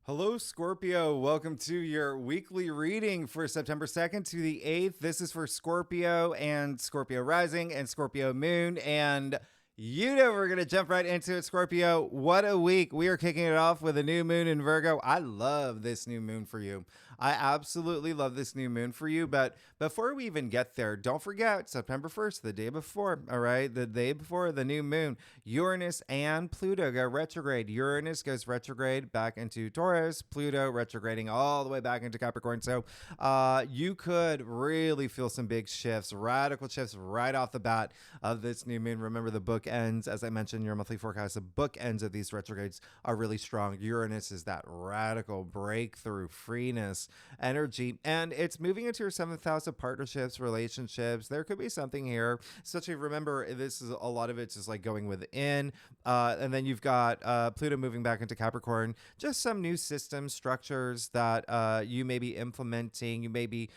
Hello, Scorpio. Welcome to your weekly reading for September 2nd to the 8th. This is for Scorpio and Scorpio rising and Scorpio moon. And you know, we're going to jump right into it, Scorpio. What a week. We are kicking it off with a new moon in Virgo. I love this new moon for you. I absolutely love this new moon for you. But before we even get there, don't forget September 1st, the day before, all right? The day before the new moon, Uranus and Pluto go retrograde. Uranus goes retrograde back into Taurus, Pluto retrograding all the way back into Capricorn. So you could really feel some big shifts, radical shifts right off the bat of this new moon. Remember, the bookends, as I mentioned in your monthly forecast, the bookends of these retrogrades are really strong. Uranus is that radical breakthrough, freeness, energy, and it's moving into your seventh house of partnerships, relationships. There could be something here, especially remember, this is a lot of it's just like going within, and then you've got Pluto moving back into Capricorn. Just some new systems, structures that you may be implementing. You may be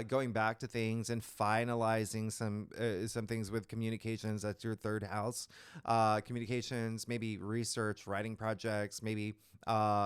going back to things and finalizing some things with communications. That's your third house. Communications, maybe research, writing projects, maybe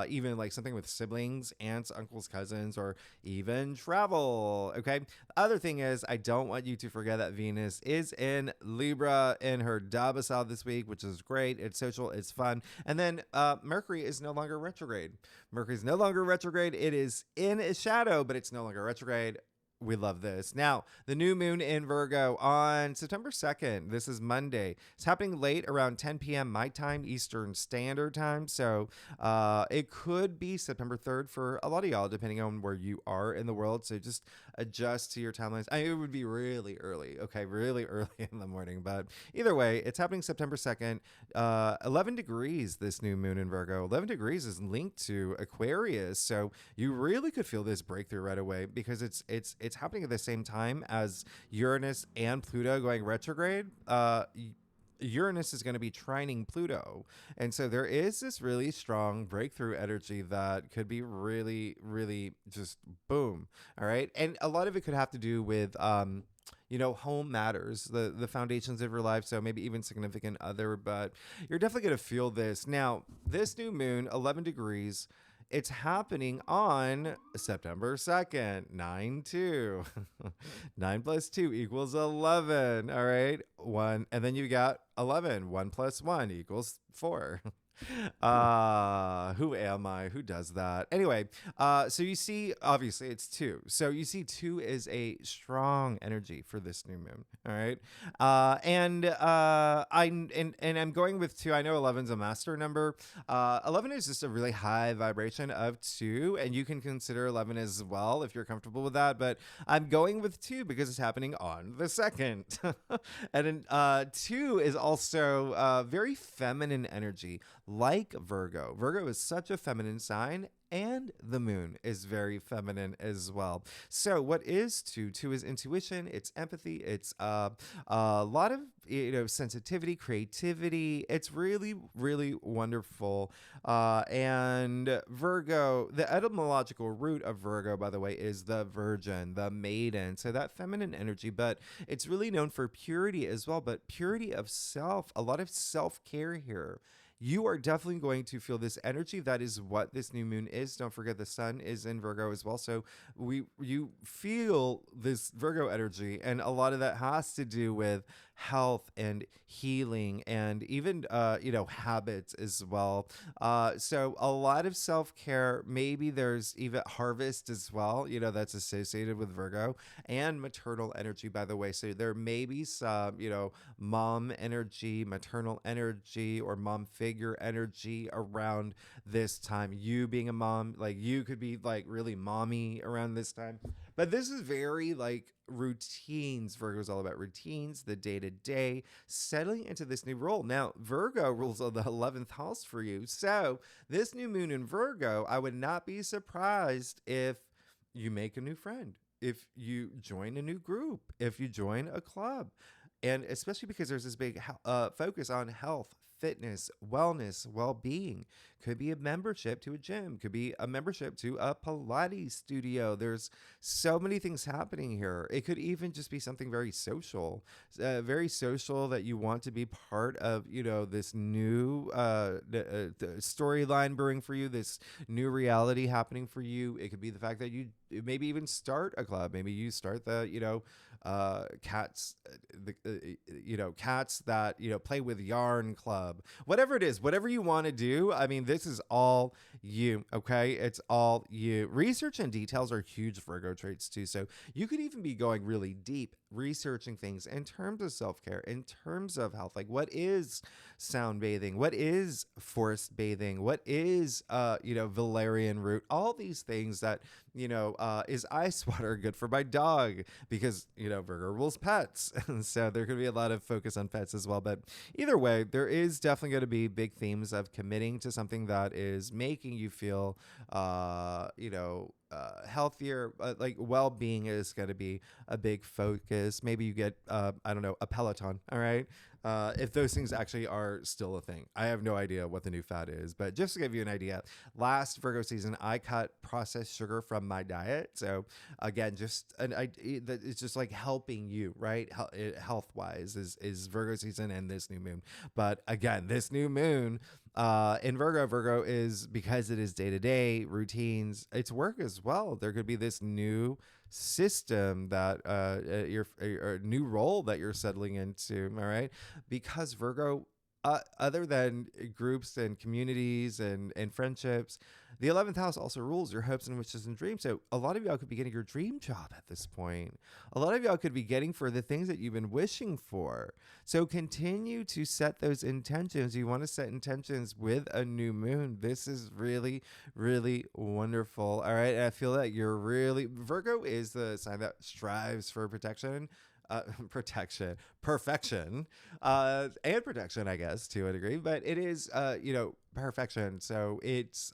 even like something with siblings, aunts, uncles, cousins, or even travel. Okay. The other thing is, I don't want you to forget that Venus is in Libra in her domicile this week, which is great. It's social, it's fun. And then Mercury is no longer retrograde. Mercury is no longer retrograde. It is in its shadow, but it's no longer retrograde. We love this. Now, the new moon in Virgo on September 2nd. This is Monday. It's happening late around 10 p.m. my time, Eastern Standard Time. So it could be September 3rd for a lot of y'all, depending on where you are in the world. So just adjust to your timelines. I mean, it would be really early. Okay, really early in the morning. But either way, it's happening September 2nd. 11 degrees, this new moon in Virgo. 11 degrees is linked to Aquarius. So you really could feel this breakthrough right away because it's happening at the same time as Uranus and Pluto going retrograde. Uranus is going to be trining Pluto. And so there is this really strong breakthrough energy that could be really, really just boom. All right. And a lot of it could have to do with, home matters, the foundations of your life. So maybe even significant other, but you're definitely going to feel this. Now, this new moon, 11 degrees, it's happening on September 2nd, 9-2. 9 plus 2 equals 11. All right. 1. And then you got 11. 1 plus 1 equals 4. Who am I? Who does that? Anyway, so you see, obviously it's 2. So you see 2 is a strong energy for this new moon. All right. I'm going with 2. I know 11's a master number. 11 is just a really high vibration of 2, and you can consider 11 as well if you're comfortable with that. But I'm going with 2 because it's happening on the 2nd. And then 2 is also very feminine energy, like Virgo. Virgo is such a feminine sign, and the moon is very feminine as well. So what is 2? 2 is intuition, it's empathy, it's a lot of sensitivity, creativity. It's really, really wonderful. And Virgo, the etymological root of Virgo, by the way, is the virgin, the maiden. So that feminine energy, but it's really known for purity as well, but purity of self, a lot of self-care here. You are definitely going to feel this energy. That is what this new moon is. Don't forget the sun is in Virgo as well. So you feel this Virgo energy, and a lot of that has to do with health and healing and even habits as well. So a lot of self-care. Maybe there's even harvest as well, that's associated with Virgo, and maternal energy, by the way. So there may be some mom energy, maternal energy, or mom figure energy around this time. You being a mom, like you could be like really mommy around this time. But this is very like routines. Virgo is all about routines, the day to day, settling into this new role. Now, Virgo rules on the 11th house for you. So this new moon in Virgo, I would not be surprised if you make a new friend, if you join a new group, if you join a club. And especially because there's this big focus on health, fitness, wellness, well-being. Could be a membership to a gym. Could be a membership to a Pilates studio. There's so many things happening here. It could even just be something very social that you want to be part of, this new storyline brewing for you, this new reality happening for you. It could be the fact that you maybe even start a club. Maybe you start the, cats, cats that, play with yarn club, whatever it is, whatever you want to do. I mean, this is all you, okay? It's all you. Research and details are huge Virgo traits too. So you could even be going really deep, researching things in terms of self-care, in terms of health. Like, what is sound bathing? What is forest bathing? What is, valerian root? All these things that, is ice water good for my dog? Because, Virgo rules pets. And so there could be a lot of focus on pets as well. But either way, there is definitely going to be big themes of committing to something that is making you feel, healthier. Like well-being is going to be a big focus. Maybe you get, I don't know, a Peloton. All right. If those things actually are still a thing. I have no idea what the new fad is, but just to give you an idea, last Virgo season, I cut processed sugar from my diet. So again, it's just like helping you, right? Health wise is Virgo season and this new moon. But again, this new moon, in Virgo is, because it is day-to-day routines, it's work as well. There could be this new system that your new role that you're settling into, all right? Because Virgo, other than groups and communities and friendships, the 11th house also rules your hopes and wishes and dreams. So a lot of y'all could be getting your dream job at this point. A lot of y'all could be getting for the things that you've been wishing for. So continue to set those intentions. You want to set intentions with a new moon. This is really, really wonderful. All right. And I feel that Virgo is the sign that strives for protection. Perfection, and protection, I guess, to a degree, but it is, perfection. So it's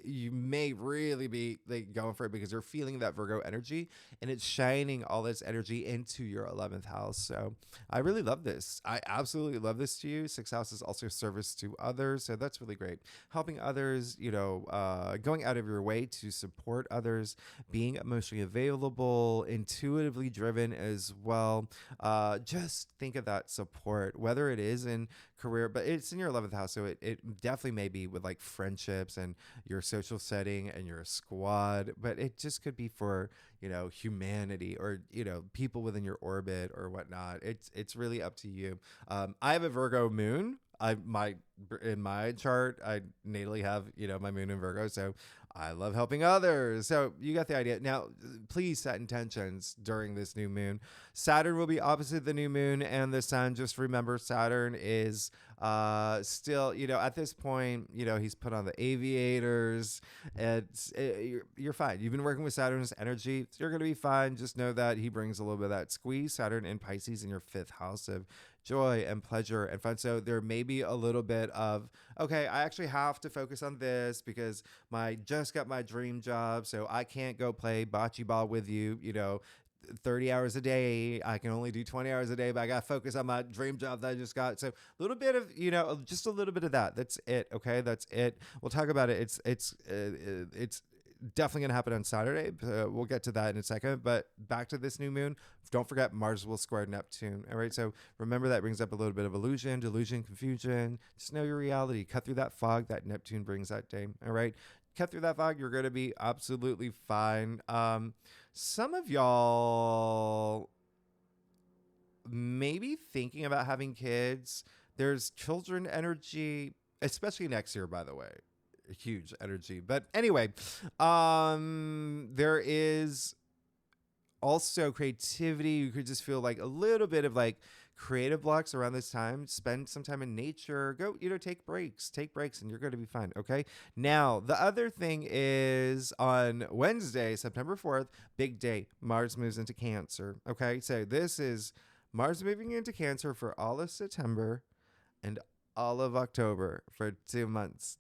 you may really be like going for it because you're feeling that Virgo energy and it's shining all this energy into your 11th house. So I really love this. I absolutely love this to you. 6th house is also service to others. So that's really great. Helping others, going out of your way to support others, being emotionally available, intuitively driven as well. Just think of that support, whether it is in career, but it's in your 11th house. So it definitely may be with like friendships and your social setting and your squad, but it just could be for, humanity or, people within your orbit or whatnot. It's really up to you. I have a Virgo moon. In my chart, I natally have, my moon in Virgo. So I love helping others. So you got the idea. Now, please set intentions during this new moon. Saturn will be opposite the new moon and the sun. Just remember, Saturn is still, at this point, he's put on the aviators. You're fine. You've been working with Saturn's energy. So you're going to be fine. Just know that he brings a little bit of that squeeze. Saturn in Pisces in your 5th house of joy and pleasure and fun. So there may be a little bit of, okay, I actually have to focus on this because just got my dream job. So I can't go play bocce ball with you, 30 hours a day. I can only do 20 hours a day, but I got to focus on my dream job that I just got. So a little bit of, just a little bit of that. That's it. Okay. That's it. We'll talk about it. It's definitely going to happen on Saturday. We'll get to that in a second, but back to this new moon. Don't forget Mars will square Neptune. All right. So remember that brings up a little bit of illusion, delusion, confusion. Just know your reality. Cut through that fog that Neptune brings that day. All right. Cut through that fog. You're going to be absolutely fine. Some of y'all maybe thinking about having kids. There's children energy, especially next year, by the way. Huge energy. But anyway, there is also creativity. You could just feel like a little bit of like creative blocks around this time. Spend some time in nature. Go, take breaks and you're going to be fine. Okay. Now, the other thing is on Wednesday, September 4th, big day. Mars moves into Cancer. Okay. So this is Mars moving into Cancer for all of September and all of October for 2 months.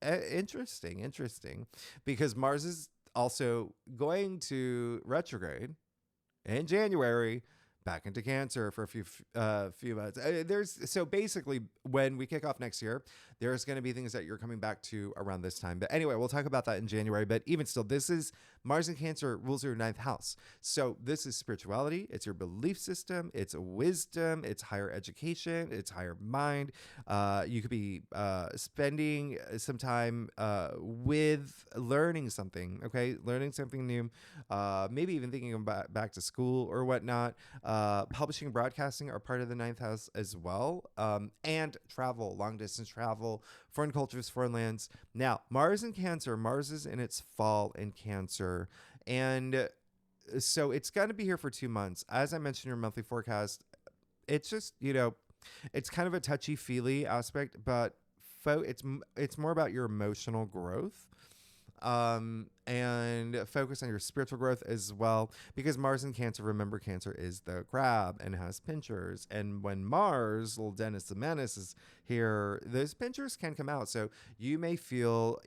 Interesting. Because Mars is also going to retrograde in January, back into Cancer for a few months. So basically, when we kick off next year, there's going to be things that you're coming back to around this time. But anyway, we'll talk about that in January. But even still, this is Mars in Cancer rules your ninth house. So this is spirituality. It's your belief system. It's wisdom. It's higher education. It's higher mind. You could be spending some time with learning something. Okay, learning something new. Maybe even thinking about back to school or whatnot. Publishing and broadcasting are part of the ninth house as well. And travel, long distance travel, foreign cultures, foreign lands. Now, Mars in Cancer, Mars is in its fall in Cancer. And so it's going to be here for 2 months. As I mentioned in your monthly forecast, it's just, it's kind of a touchy-feely aspect, but it's more about your emotional growth. And focus on your spiritual growth as well, because Mars in Cancer, remember, Cancer is the crab and has pinchers, and when Mars, little Dennis the Menace, is here, those pinchers can come out, so you may feel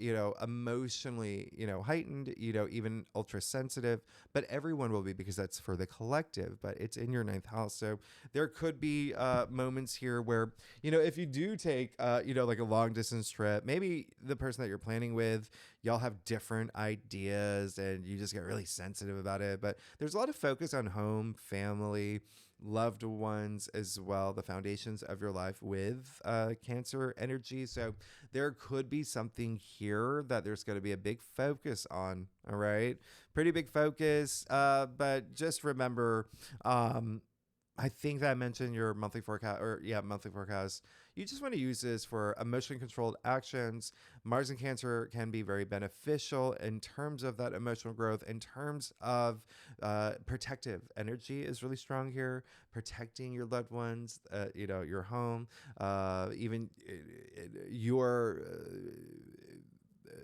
emotionally heightened, even ultra sensitive, but everyone will be, because that's for the collective, but it's in your ninth house. So there could be moments here where if you do take like a long distance trip, maybe the person that you're planning with, y'all have different ideas and you just get really sensitive about it. But there's a lot of focus on home, family, loved ones as well, the foundations of your life with Cancer energy. So there could be something here that there's going to be a big focus on. All right. Pretty big focus. But just remember, I think that I mentioned your monthly forecast. You just want to use this for emotionally controlled actions. Mars in Cancer can be very beneficial in terms of that emotional growth, in terms of protective energy is really strong here, protecting your loved ones, your home, even your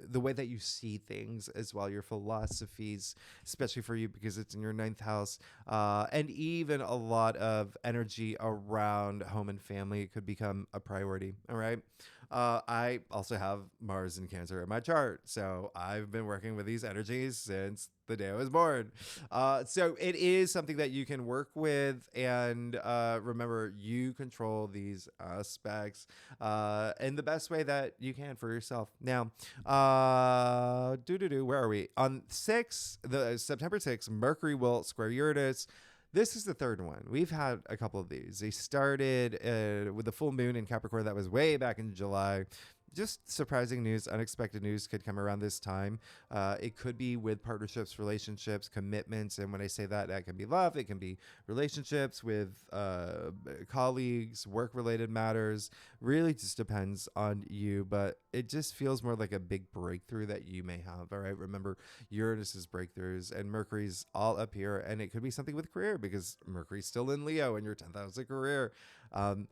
the way that you see things as well, your philosophies, especially for you because it's in your ninth house, and even a lot of energy around home and family could become a priority. All right. I also have Mars in Cancer in my chart, so I've been working with these energies since the day I was born. So it is something that you can work with, and remember, you control these aspects in the best way that you can for yourself. Now, where are we? On September 6th, Mercury will square Uranus. This is the third one. We've had a couple of these. They started with the full moon in Capricorn. That was way back in July. Just surprising news, unexpected news could come around this time. It could be with partnerships, relationships, commitments. And when I say that, that can be love. It can be relationships with colleagues, work-related matters. Really just depends on you. But it just feels more like a big breakthrough that you may have. All right. Remember, Uranus's breakthroughs and Mercury's all up here. And it could be something with career because Mercury's still in Leo and your 10th house of career. You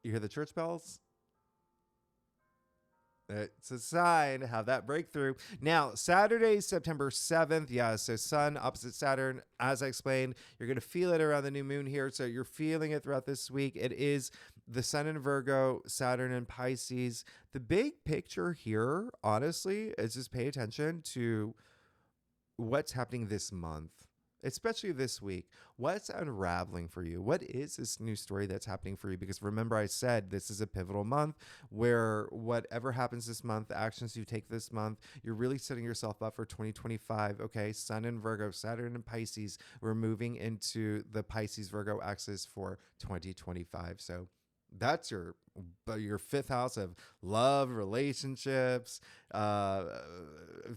hear the church bells? It's a sign. Have that breakthrough. Now, Saturday, September 7th. Yeah, so Sun opposite Saturn. As I explained, you're going to feel it around the new moon here. So you're feeling it throughout this week. It is the Sun in Virgo, Saturn in Pisces. The big picture here, honestly, is just pay attention to what's happening this month. Especially this week. What's unraveling for you? What is this new story that's happening for you? Because remember, I said this is a pivotal month where whatever happens this month, the actions you take this month, you're really setting yourself up for 2025. Okay, Sun in Virgo, Saturn in Pisces. We're moving into the Pisces Virgo axis for 2025. So that's your fifth house of love, relationships.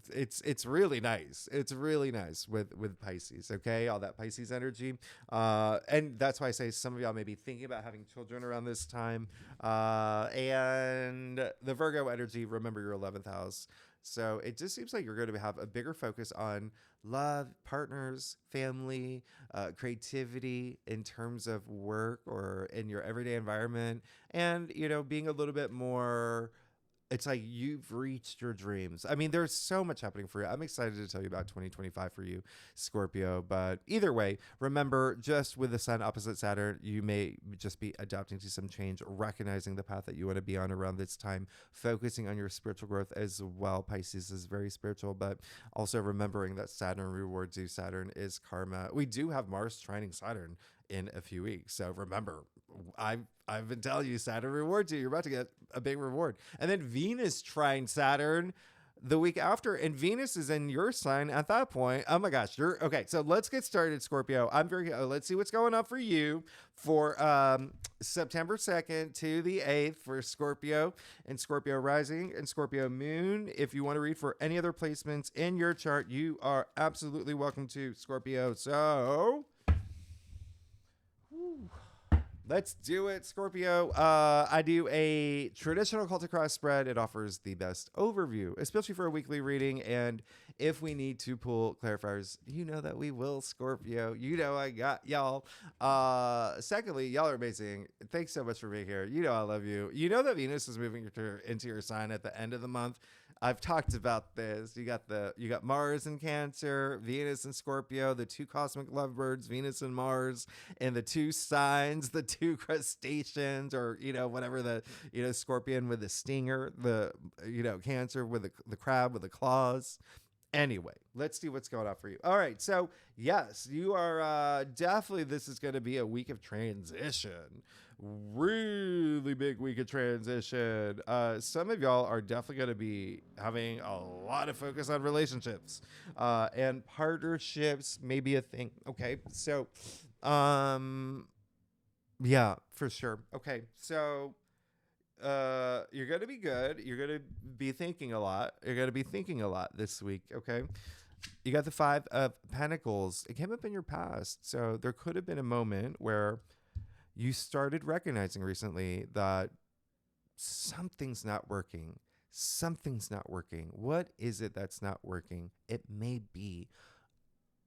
It's really nice. It's really nice with Pisces. Okay, all that Pisces energy, and that's why I say some of y'all may be thinking about having children around this time. And the Virgo energy. Remember your 11th house. So it just seems like you're going to have a bigger focus on love, partners, family, creativity in terms of work or in your everyday environment, and being a little bit more it's like you've reached your dreams. I mean, there's so much happening for you. I'm excited to tell you about 2025 for you, Scorpio. But either way, remember, just with the sun opposite Saturn, you may just be adapting to some change, recognizing the path that you want to be on around this time, focusing on your spiritual growth as well. Pisces is very spiritual, but also remembering that Saturn rewards you. Saturn is karma. We do have Mars trining Saturn in a few weeks. So remember, I've been telling you, Saturn rewards you. You're about to get a big reward. And then Venus trine Saturn the week after, and Venus is in your sign at that point. Oh my gosh, you're okay. So let's get started, Scorpio. Let's see what's going on for you for September 2nd to the 8th for Scorpio and Scorpio rising and Scorpio moon. If you want to read for any other placements in your chart, you are absolutely welcome to, Scorpio. So let's do it, Scorpio. I do a traditional Celtic cross spread. It offers the best overview, especially for a weekly reading. And if we need to pull clarifiers, you know that we will, Scorpio. You know I got y'all. Secondly, y'all are amazing. Thanks so much for being here. You know I love you. You know that Venus is moving into your sign at the end of the month. I've talked about this. You got Mars in Cancer, Venus in Scorpio, the two cosmic lovebirds, Venus and Mars, and the two signs, the two crustaceans, or whatever, the Scorpion with the stinger, the Cancer with the crab with the claws. Anyway, let's see what's going on for you. All right, so yes, you are definitely. This is going to be a week of transition. Really big week of transition. Some of y'all are definitely going to be having a lot of focus on relationships, and partnerships may be a thing. Okay, so yeah, for sure. Okay, so you're going to be good. You're going to be thinking a lot. You're going to be thinking a lot this week. Okay, you got the 5 of Pentacles. It came up in your past, so there could have been a moment where you started recognizing recently that something's not working. Something's not working. What is it that's not working? It may be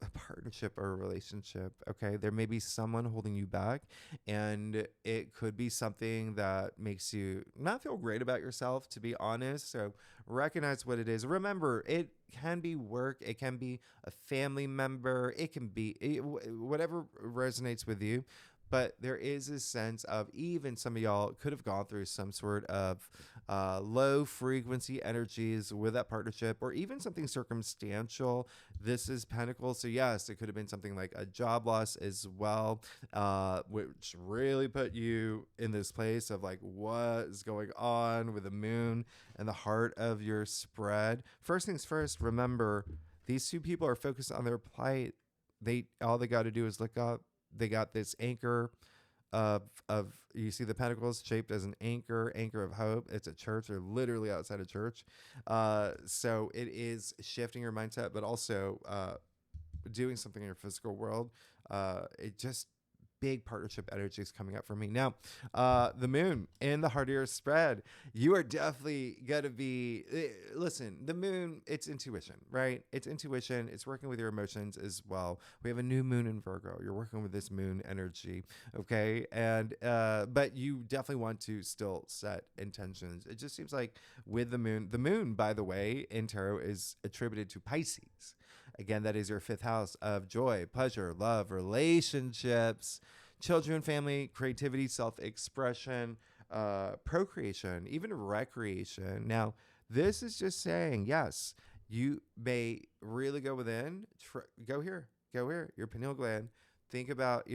a partnership or a relationship. Okay, there may be someone holding you back, and it could be something that makes you not feel great about yourself, to be honest. So recognize what it is. Remember, it can be work, it can be a family member, it can be whatever resonates with you. But there is a sense of, even some of y'all could have gone through some sort of low frequency energies with that partnership, or even something circumstantial. This is Pentacles. So yes, it could have been something like a job loss as well, which really put you in this place of like, what is going on with the moon and the heart of your spread. First things first, remember, these two people are focused on their plight. All they got to do is look up. They got this anchor of you see the pentacles shaped as an anchor of hope. It's a church. They're literally outside a church. So it is shifting your mindset, but also doing something in your physical world. It just big partnership energy is coming up for me. Now, the moon in the heart of your spread, you are definitely going to be, listen, the moon, it's intuition, right? It's intuition. It's working with your emotions as well. We have a new moon in Virgo. You're working with this moon energy. Okay. And, but you definitely want to still set intentions. It just seems like with the moon, by the way, in tarot is attributed to Pisces. Again, that is your 5th house of joy, pleasure, love, relationships, children, family, creativity, self-expression, procreation, even recreation. Now, this is just saying, yes, you may really go within, go here, your pineal gland. Think about,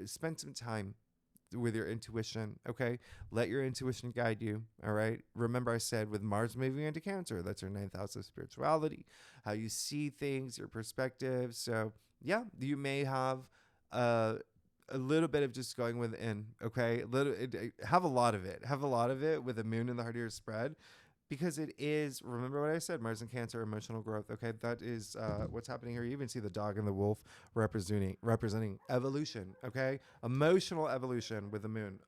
spend some time with your intuition. Okay, let your intuition guide you. All right, remember I said with Mars moving into Cancer, that's your 9th house of spirituality, how you see things, your perspective. So yeah, you may have a little bit of just going within. Okay, have a lot of it with the moon in the heart of your spread, because it is, remember what I said, Mars and Cancer, emotional growth. Okay, that is what's happening here. You even see the dog and the wolf representing evolution. Okay, emotional evolution with the moon.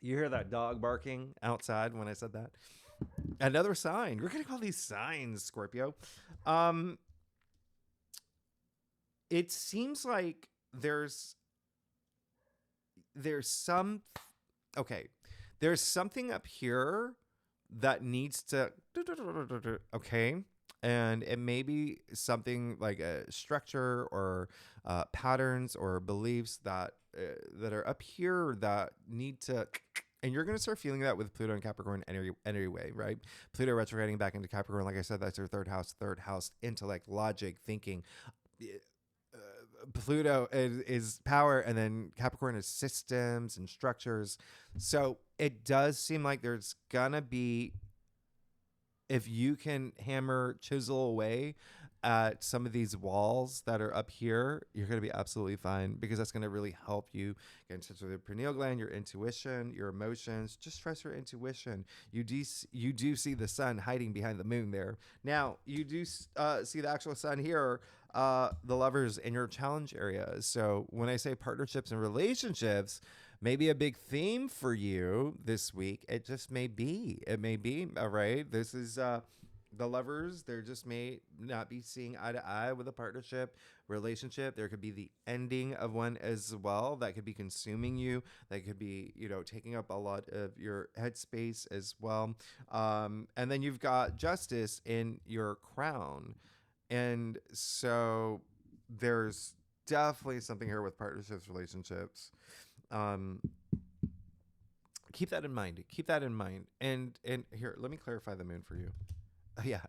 You hear that dog barking outside when I said that? Another sign. We're gonna call these signs, Scorpio. It seems like there's there's some, okay, there's something up here that needs to, okay, and it may be something like a structure or patterns or beliefs that are up here that need to, and you're going to start feeling that with Pluto and Capricorn anyway, right? Pluto retrograding back into Capricorn, like I said, that's your third house, intellect, logic, thinking. Pluto is power, and then Capricorn is systems and structures. So it does seem like there's gonna be, if you can hammer, chisel away at some of these walls that are up here, you're going to be absolutely fine, because that's going to really help you get in touch with your pineal gland, your intuition, your emotions. Just trust your intuition. You do see the sun hiding behind the moon there. Now, you do see the actual sun here, the lovers in your challenge area. So when I say partnerships and relationships, maybe a big theme for you this week. It just may be. It may be. All right. This is the lovers. They just may not be seeing eye to eye with a partnership, relationship. There could be the ending of one as well. That could be consuming you. That could be, taking up a lot of your headspace as well. And then you've got justice in your crown. And so there's definitely something here with partnerships, relationships. Keep that in mind. Keep that in mind. And here, let me clarify the moon for you. Yeah,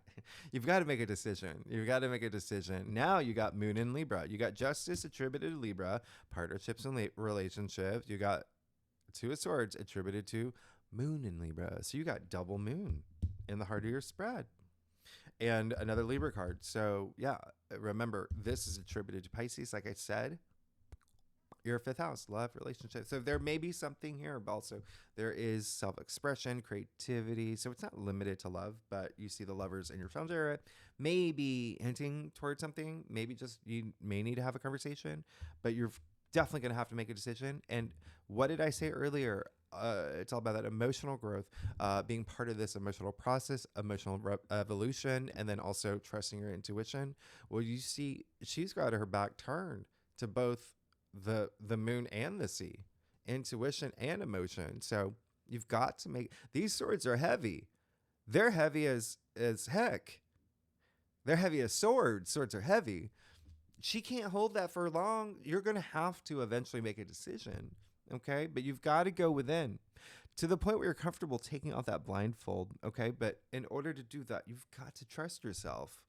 you've got to make a decision. You've got to make a decision. Now you got moon in Libra. You got justice attributed to Libra, partnerships and relationships. You got two of swords attributed to moon in Libra. So you got double moon in the heart of your spread. And another Libra card. So yeah, remember, this is attributed to Pisces, like I said. Your fifth house, love, relationship. So there may be something here, but also there is self-expression, creativity. So it's not limited to love, but you see the lovers in your challenge area, maybe hinting towards something. Maybe just you may need to have a conversation, but you're definitely going to have to make a decision. And what did I say earlier? It's all about that emotional growth, being part of this emotional process, emotional evolution, and then also trusting your intuition. Well, you see, she's got her back turned to both the moon and the sea, intuition and emotion. So you've got to make, these swords are heavy. They're heavy as heck. They're heavy as swords. Swords are heavy. She can't hold that for long. You're going to have to eventually make a decision. Okay. But you've got to go within to the point where you're comfortable taking off that blindfold. Okay. But in order to do that, you've got to trust yourself.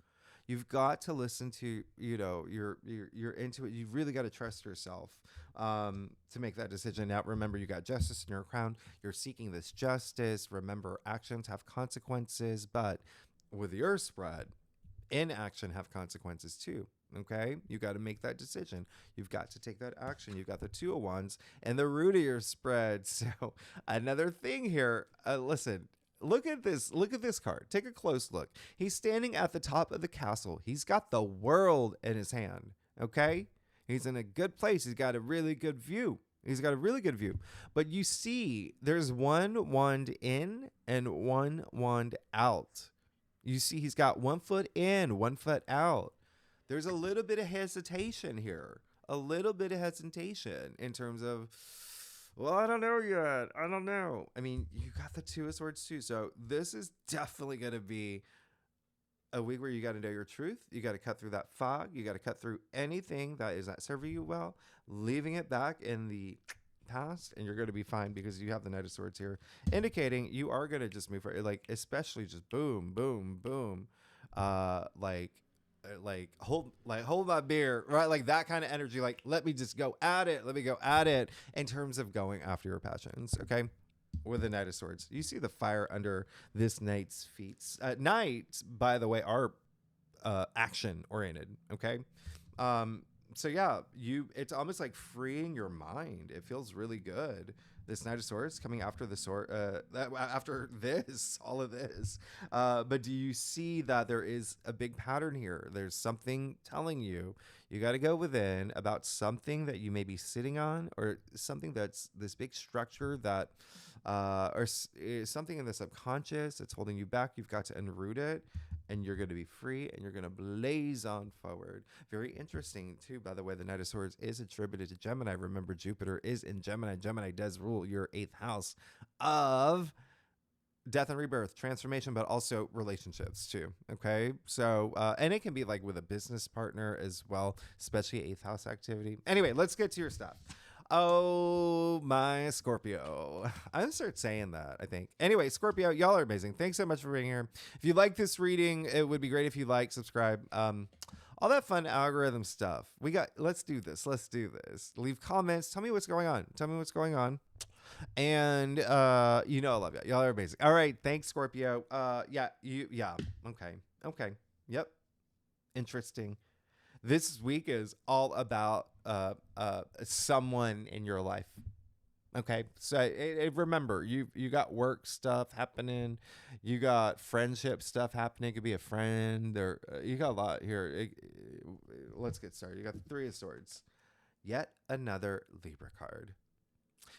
You've got to listen to, your intuition. You've really got to trust yourself to make that decision. Now, remember, you got justice in your crown. You're seeking this justice. Remember, actions have consequences, but with your spread, inaction have consequences too. Okay, you got to make that decision. You've got to take that action. You've got the Two of Wands and the root of your spread. So another thing here. Listen. Look at this. Look at this card. Take a close look. He's standing at the top of the castle. He's got the world in his hand. Okay? He's in a good place. He's got a really good view. But you see, there's one wand in and one wand out. You see, he's got 1 foot in, 1 foot out. There's a little bit of hesitation here. A little bit of hesitation in terms of, well, I don't know yet. I don't know. I mean, you got the Two of Swords too. So this is definitely going to be a week where you got to know your truth. You got to cut through that fog. You got to cut through anything that is not serving you well, leaving it back in the past, and you're going to be fine, because you have the Knight of Swords here, indicating you are going to just move forward. Like, especially just boom, boom, boom. Hold my beer, right? Like that kind of energy. Like, let me just go at it. Let me go at it in terms of going after your passions. Okay. With the Knight of Swords, you see the fire under this knight's feet. Knights, by the way, are action oriented. Okay. So yeah, it's almost like freeing your mind. It feels really good. This Knight of Swords coming after the sword, after this, all of this. But do you see that there is a big pattern here? There's something telling you got to go within about something that you may be sitting on, or something that's this big structure that, or something in the subconscious that's holding you back. You've got to unroot it and you're going to be free and you're going to blaze on forward. Very interesting, too, by the way. The Knight of Swords is attributed to Gemini. Remember, Jupiter is in Gemini. Gemini does rule your 8th house of death and rebirth, transformation, but also relationships too. Okay. So, and it can be like with a business partner as well, especially 8th house activity. Anyway, let's get to your stuff. Oh, my Scorpio. I'm going to start saying that, I think. Anyway, Scorpio, y'all are amazing. Thanks so much for being here. If you like this reading, it would be great if you like, subscribe, all that fun algorithm stuff. Let's do this. Let's do this. Leave comments. Tell me what's going on. Tell me what's going on. And I love y'all. Y'all are amazing. All right, thanks, Scorpio. Okay. Yep. Interesting. This week is all about someone in your life. Okay, so remember, you got work stuff happening, you got friendship stuff happening. It could be a friend, or you got a lot here. Let's get started. You got the 3 of Swords, yet another Libra card.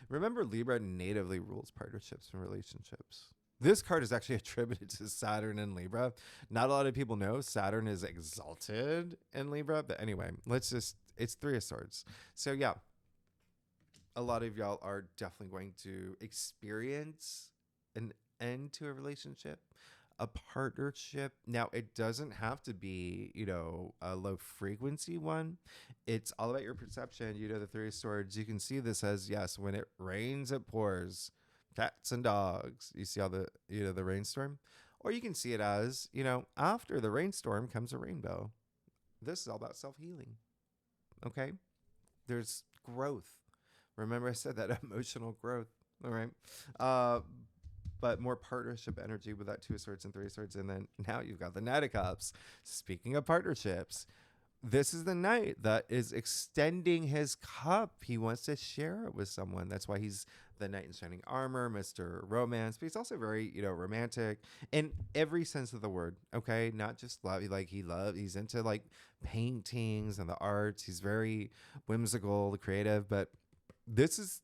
Remember, Libra natively rules partnerships and relationships. This card is actually attributed to Saturn in Libra. Not a lot of people know Saturn is exalted in Libra, but anyway, it's 3 of Swords. So yeah, a lot of y'all are definitely going to experience an end to a relationship, a partnership. Now, it doesn't have to be, a low frequency one. It's all about your perception. The 3 of Swords, you can see this as, yes, when it rains, it pours. Cats and dogs. You see all the rainstorm? Or you can see it as, after the rainstorm comes a rainbow. This is all about self-healing. Okay? There's growth. Remember I said that emotional growth. All right? But more partnership energy with that 2 of Swords and 3 of Swords. And then now you've got the Knight of Cups. Speaking of partnerships, this is the knight that is extending his cup. He wants to share it with someone. That's why he's the knight in shining armor, Mr. Romance. But he's also very, romantic in every sense of the word. Okay, not just love. He's into like paintings and the arts. He's very whimsical, creative. But this is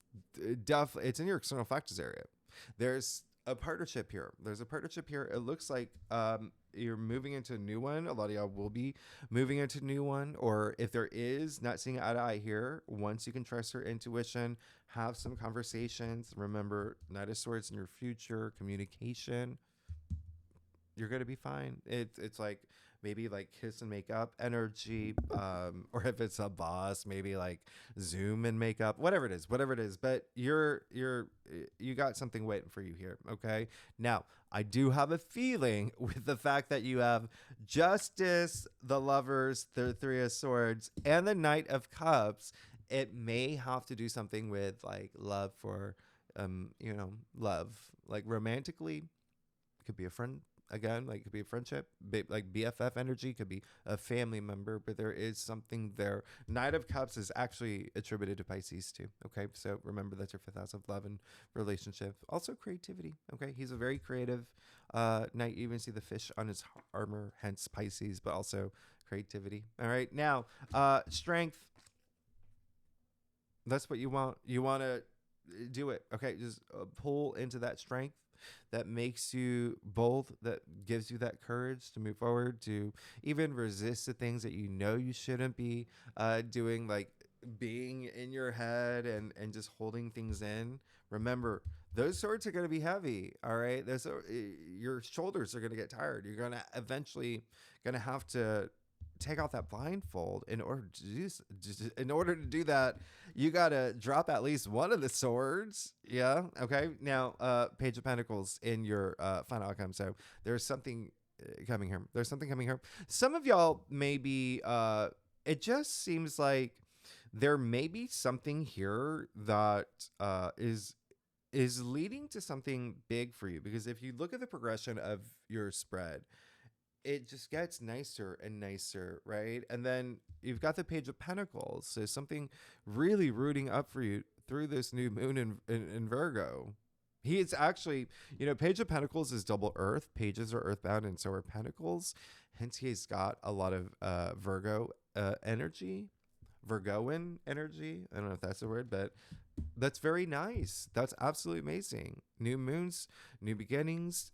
definitely, it's in your external factors area. There's a partnership here. It looks like you're moving into a new one. A lot of y'all will be moving into a new one. Or if there is, not seeing eye to eye here, once you can trust your intuition, have some conversations. Remember, Knight of Swords in your future, communication. You're going to be fine. It's like maybe like kiss and make up energy, or if it's a boss, maybe like Zoom and make up, whatever it is. But you got something waiting for you here. Okay. Now, I do have a feeling with the fact that you have Justice, the Lovers, the 3 of Swords, and the Knight of Cups. It may have to do something with like love for, love, like romantically. It could be a friend. Again, like it could be a friendship, like BFF energy, could be a family member, but there is something there. Knight of Cups is actually attributed to Pisces too. Okay, so remember that's your 5th house of love and relationship. Also creativity. Okay, he's a very creative knight. You even see the fish on his armor, hence Pisces, but also creativity. All right, now strength. That's what you want. You want to do it. Okay, just pull into that strength that makes you bold, that gives you that courage to move forward, to even resist the things that you shouldn't be doing, like being in your head and just holding things in. Remember, those swords are going to be heavy. All right, your shoulders are going to get tired. You're going to eventually have to take off that blindfold in order to do that. You got to drop at least one of the swords. Yeah. Okay. Now, Page of Pentacles in your final outcome. So there's something coming here. Some of y'all may be, it just seems like there may be something here that is leading to something big for you. Because if you look at the progression of your spread, it just gets nicer and nicer, right? And then you've got the Page of Pentacles. So something really rooting up for you through this new moon in Virgo. He is actually, Page of Pentacles is double earth. Pages are earthbound and so are Pentacles. Hence, he's got a lot of Virgo energy. Virgoan energy. I don't know if that's the word, but That's very nice. That's absolutely amazing. New moons, new beginnings,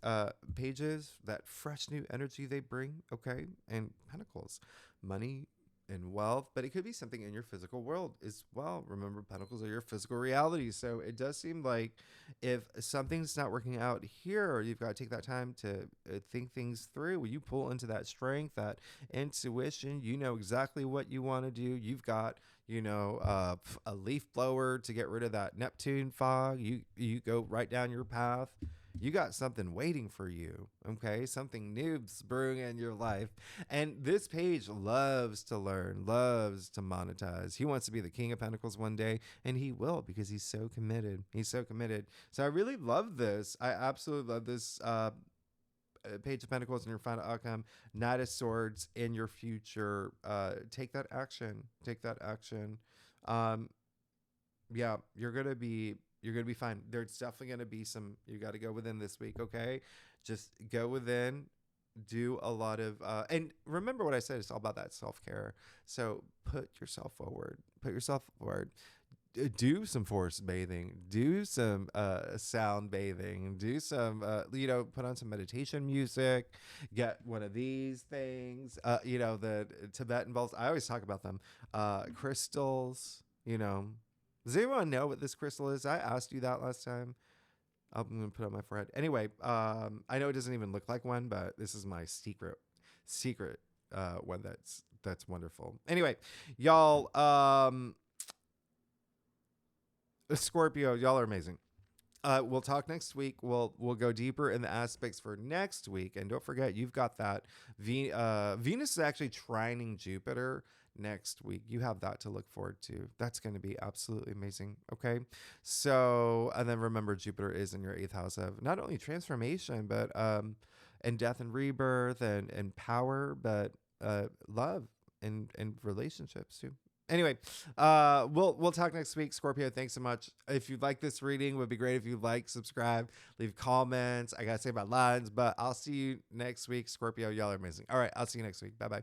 pages, that fresh new energy they bring, okay? And pentacles, money and wealth, but it could be something in your physical world as well. Remember, pentacles are your physical reality. So it does seem like if something's not working out here, you've got to take that time to think things through. When you pull into that strength, that intuition, you know exactly what you want to do. You've got a leaf blower to get rid of that Neptune fog. You go right down your path. You got something waiting for you, okay? Something new's brewing in your life. And this page loves to learn, loves to monetize. He wants to be the king of pentacles one day, and he will because he's so committed. He's so committed. So I really love this. I absolutely love this Page of Pentacles in your final outcome, Knight of Swords in your future. Take that action. Take that action. Um, yeah, you're gonna be fine. There's definitely gonna be some. You got to go within this week. Okay, just go within. Do a lot of and remember what I said. It's all about that self care. So put yourself forward. Put yourself forward. Do some forest bathing, do some sound bathing, do some put on some meditation music, get one of these things, the Tibetan balls. I always talk about them. Crystals. Does anyone know what this crystal is? I asked you that last time. I'm gonna put it on my forehead anyway. I know it doesn't even look like one, but this is my secret one that's wonderful. Anyway, y'all, Scorpio, y'all are amazing. We'll talk next week. We'll go deeper in the aspects for next week, and don't forget you've got that Venus is actually trining Jupiter next week. You have that to look forward to. That's going to be absolutely amazing. Okay, so and then remember Jupiter is in your 8th house of not only transformation but and death and rebirth and power, but love and relationships too. Anyway, we'll talk next week. Scorpio, thanks so much. If you like this reading, it would be great if you like, subscribe, leave comments. I gotta say my lines, but I'll see you next week. Scorpio, y'all are amazing. All right, I'll see you next week. Bye bye.